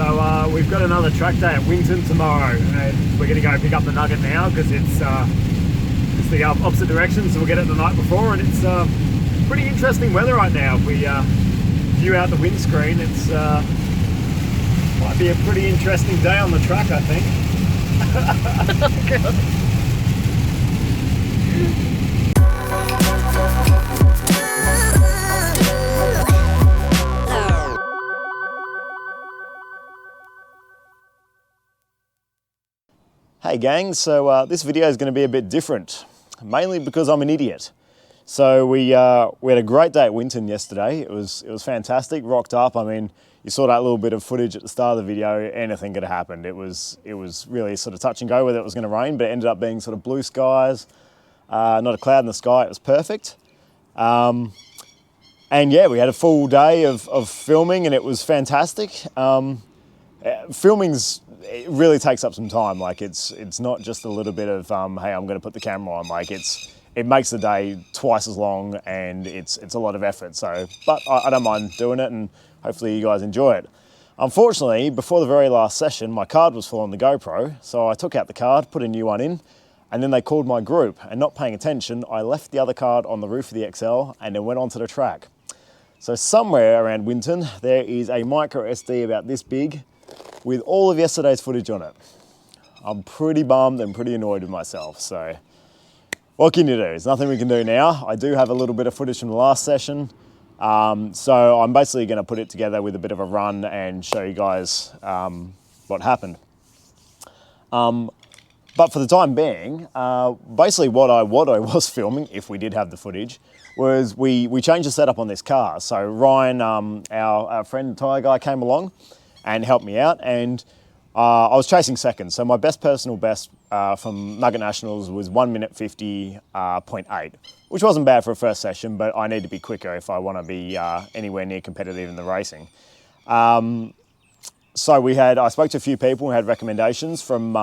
We've got another track day at Winton tomorrow, and we're going to go pick up the Nugget now because it's the opposite direction, so we'll get it the night before, and it's pretty interesting weather right now. If we view out the windscreen, it's might be a pretty interesting day on the track, I think. Hey gang, so this video is going to be a bit different, mainly because I'm an idiot. So we had a great day at Winton yesterday. It was fantastic, rocked up. I mean, you saw that little bit of footage at the start of the video. Anything could have happened. It was really sort of touch and go whether it was going to rain, but it ended up being sort of blue skies, not a cloud in the sky. It was perfect. And yeah, we had a full day of filming, and it was fantastic. It really takes up some time. Like it's not just a little bit of hey, I'm going to put the camera on. Like it makes the day twice as long, and it's a lot of effort. So, but I don't mind doing it, and hopefully you guys enjoy it. Unfortunately, before the very last session, my card was full on the GoPro, so I took out the card, put a new one in, and then they called my group. And not paying attention, I left the other card on the roof of the XL, and then went onto the track. So somewhere around Winton, there is a micro SD about this big, with all of yesterday's footage on it. I'm pretty bummed and pretty annoyed with myself, so what can you do? There's nothing we can do now. I do have a little bit of footage from the last session, so I'm basically going to put it together with a bit of a run and show you guys what happened. But for the time being, basically what I was filming, if we did have the footage, was we changed the setup on this car. So Ryan, our friend tyre guy, came along and helped me out, and I was chasing second. So my personal best from Nugget Nationals was 1 minute 50.8, which wasn't bad for a first session, but I need to be quicker if I want to be anywhere near competitive in the racing. So I spoke to a few people who had recommendations from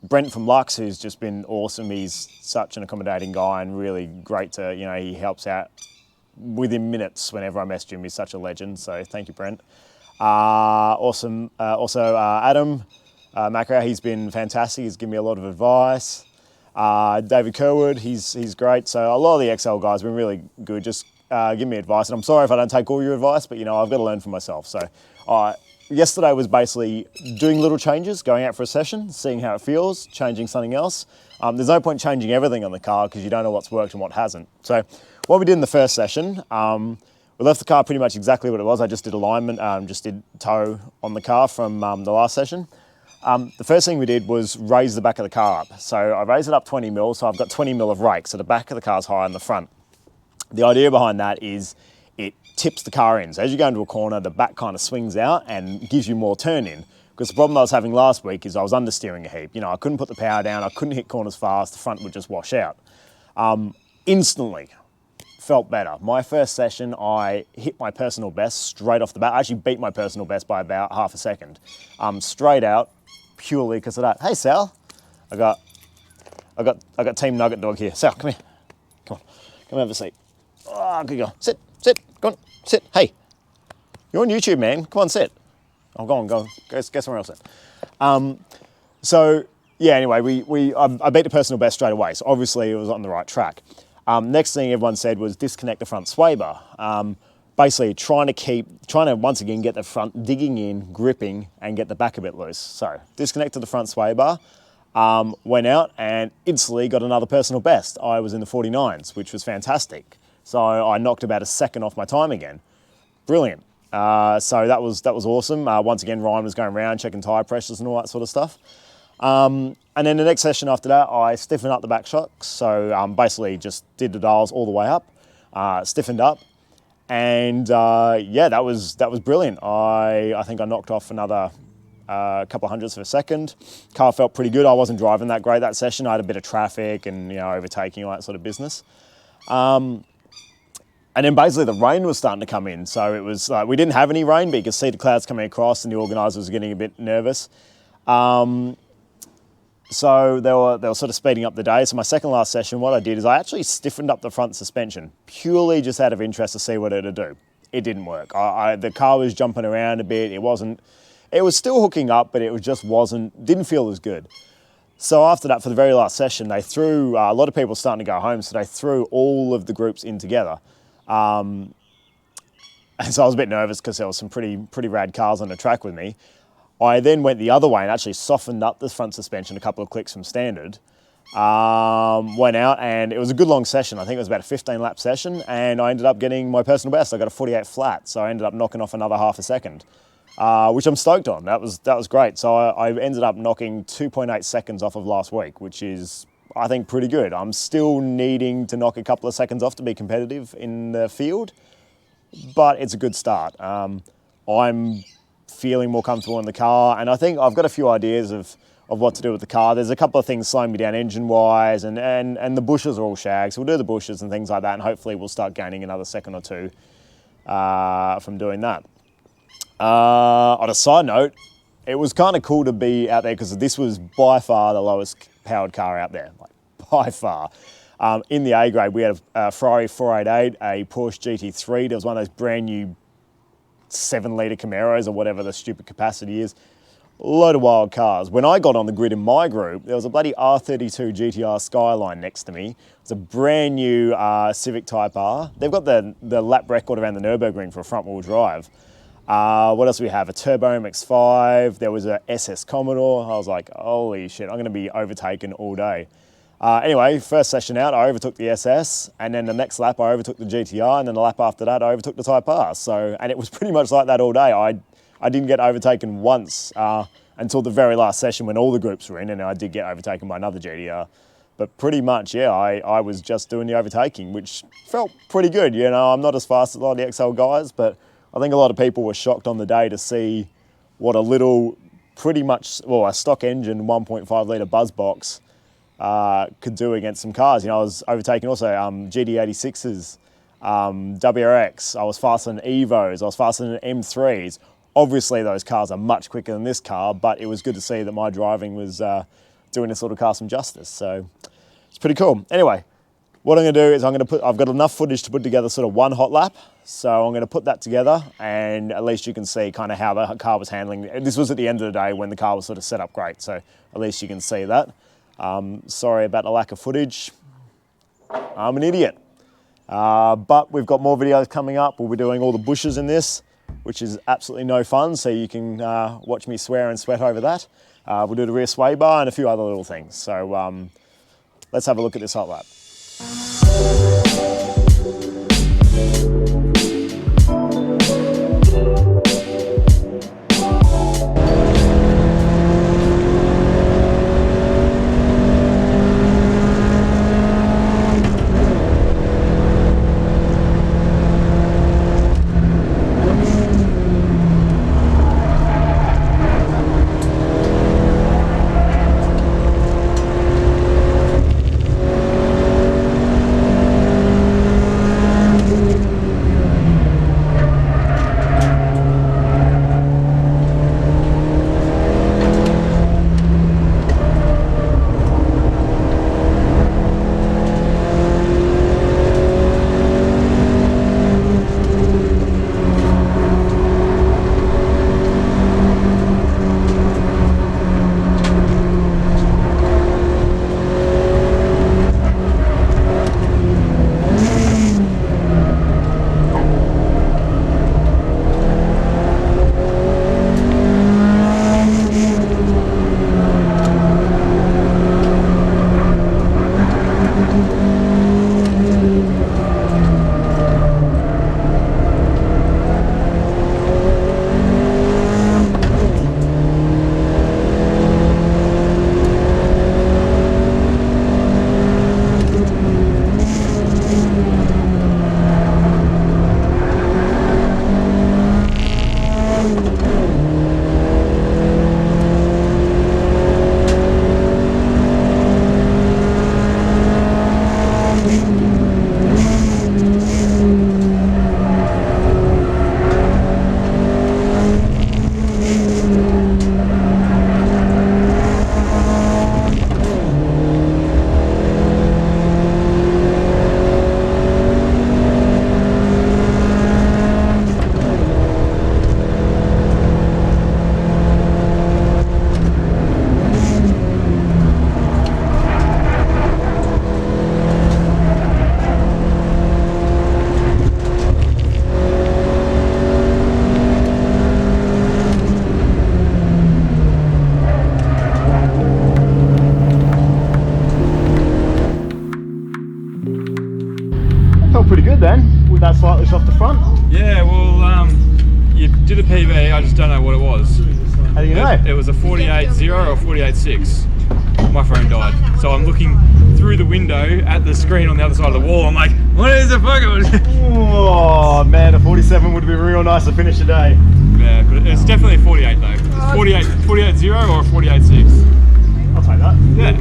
Brent from Luxe, who's just been awesome. He's such an accommodating guy and really great to, he helps out within minutes whenever I message him. He's such a legend, so thank you, Brent. Awesome. Also, Adam Macra, he's been fantastic. He's given me a lot of advice. David Kerwood, he's great. So a lot of the XL guys have been really good. Just give me advice. And I'm sorry if I don't take all your advice, but I've got to learn for myself. So yesterday was basically doing little changes, going out for a session, seeing how it feels, changing something else. There's no point changing everything on the car because you don't know what's worked and what hasn't. So what we did in the first session, we left the car pretty much exactly what it was. I just did alignment, just did tow on the car from the last session. The first thing we did was raise the back of the car up. So I raised it up 20 mil, so I've got 20 mil of rake, so the back of the car's higher than the front. The idea behind that is it tips the car in. So as you go into a corner, the back kind of swings out and gives you more turn in. Because the problem I was having last week is I was understeering a heap. I couldn't put the power down, I couldn't hit corners fast, the front would just wash out. Instantly felt better. My first session, I hit my personal best straight off the bat. I actually beat my personal best by about half a second. Straight out, purely because of that. Hey Sal, I got Team Nugget Dog here. Sal, come here. Come have a seat. Oh, good girl. Sit, go on, sit. Hey, you're on YouTube, man. Come on, sit. Oh, go on. Go somewhere else then. So yeah, anyway, I beat the personal best straight away. So obviously it was on the right track. Next thing everyone said was disconnect the front sway bar. Basically trying to once again get the front digging in, gripping, and get the back a bit loose. So disconnected the front sway bar, went out and instantly got another personal best. I was in the 49s, which was fantastic. So I knocked about a second off my time again. Brilliant. So that was awesome. Once again, Ryan was going around checking tyre pressures and all that sort of stuff. And then the next session after that, I stiffened up the back shocks. So basically just did the dials all the way up, stiffened up. And yeah, that was brilliant. I think I knocked off another couple of hundredths of a second. Car felt pretty good. I wasn't driving that great that session. I had a bit of traffic and overtaking, all that sort of business. And then basically the rain was starting to come in. So it was we didn't have any rain, but you could see the clouds coming across and the organisers were getting a bit nervous. So they were sort of speeding up the day. So my second last session, what I did is I actually stiffened up the front suspension, purely just out of interest to see what it would do. it didn't work. The car was jumping around a bit. It was still hooking up, but it just didn't feel as good. So after that, for the very last session, they threw, a lot of people starting to go home, so they threw all of the groups in together. And so I was a bit nervous because there was some pretty rad cars on the track with me. I then went the other way and actually softened up the front suspension a couple of clicks from standard. Went out, and it was a good long session. I think it was about a 15-lap session, and I ended up getting my personal best. I got a 48 flat, so I ended up knocking off another half a second. Which I'm stoked on. That was great. So I ended up knocking 2.8 seconds off of last week, which is, I think, pretty good. I'm still needing to knock a couple of seconds off to be competitive in the field, but it's a good start. I'm feeling more comfortable in the car, and I think I've got a few ideas of what to do with the car. There's a couple of things slowing me down engine-wise, and the bushes are all shagged, so we'll do the bushes and things like that, and hopefully we'll start gaining another second or two from doing that. On a side note, it was kind of cool to be out there because this was by far the lowest powered car out there, like by far. In the A grade, we had a Ferrari 488, a Porsche GT3. There was one of those brand new 7-litre Camaros or whatever the stupid capacity is. A load of wild cars. When I got on the grid in my group, there was a bloody R32 GTR Skyline next to me. It's a brand new Civic Type R. They've got the lap record around the Nürburgring for a front-wheel drive. What else do we have? A Turbo MX-5. There was a SS Commodore. I was like, holy shit, I'm going to be overtaken all day. Anyway, first session out, I overtook the SS, and then the next lap I overtook the GTR, and then the lap after that I overtook the Type R. And it was pretty much like that all day. I didn't get overtaken once until the very last session when all the groups were in, and I did get overtaken by another GTR. But pretty much, yeah, I was just doing the overtaking, which felt pretty good. You know, I'm not as fast as a lot of the XL guys, but I think a lot of people were shocked on the day to see what a stock engine 1.5 litre buzz box could do against some cars. You know, I was overtaking also GD86s, WRX. I was faster than Evos. I was faster than M3s. Obviously, those cars are much quicker than this car, but it was good to see that my driving was doing this sort of car some justice. So it's pretty cool. Anyway, what I'm going to do is I've got enough footage to put together sort of one hot lap. So I'm going to put that together, and at least you can see kind of how the car was handling. This was at the end of the day when the car was sort of set up great. So at least you can see that. Sorry about the lack of footage. I'm an idiot. But we've got more videos coming up. We'll be doing all the bushes in this, which is absolutely no fun. So you can watch me swear and sweat over that. We'll do the rear sway bar and a few other little things. So let's have a look at this hot lap. slightly off the front? Yeah, well, you did a PB, I just don't know what it was. How do you know? It was a 48.0 or 48.6. My phone died. So I'm looking through the window at the screen on the other side of the wall. I'm like, what is the fuck? Oh man, a 47 would be real nice to finish the day. Yeah, but it's definitely a 48 though. It's 48.0 or a 48.6. I'll take that. Yeah.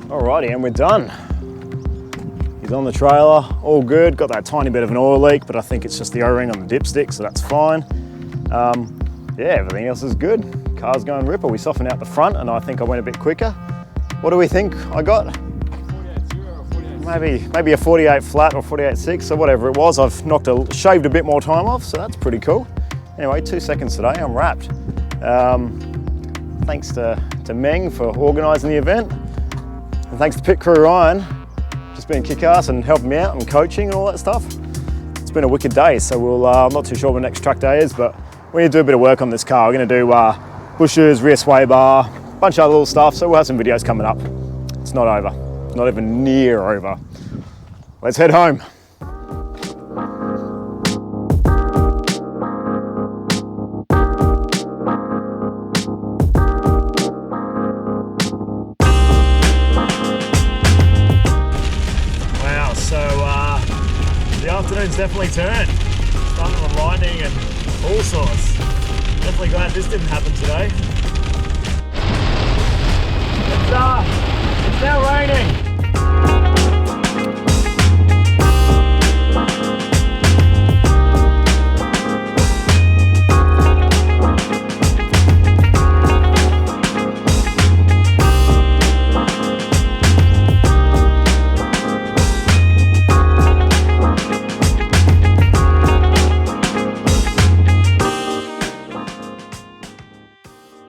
Alrighty, and we're done. He's on the trailer, all good. Got that tiny bit of an oil leak, but I think it's just the O-ring on the dipstick, so that's fine. Yeah, everything else is good. Car's going ripper. We softened out the front, and I think I went a bit quicker. What do we think I got? 48.0 or 48.6. Maybe a 48 flat or 48.6, so whatever it was. I've shaved a bit more time off, so that's pretty cool. Anyway, 2 seconds today, I'm wrapped. Thanks to Meng for organising the event. And thanks to Pit Crew Ryan, just been kick-ass and helping me out and coaching and all that stuff. It's been a wicked day, so I'm not too sure what the next track day is, but we need to do a bit of work on this car. We're going to do bushes, rear sway bar, a bunch of other little stuff, so we'll have some videos coming up. It's not over, not even near over. Let's head home. The afternoon's definitely turned. Starting with lightning and all sorts. Definitely glad this didn't happen today.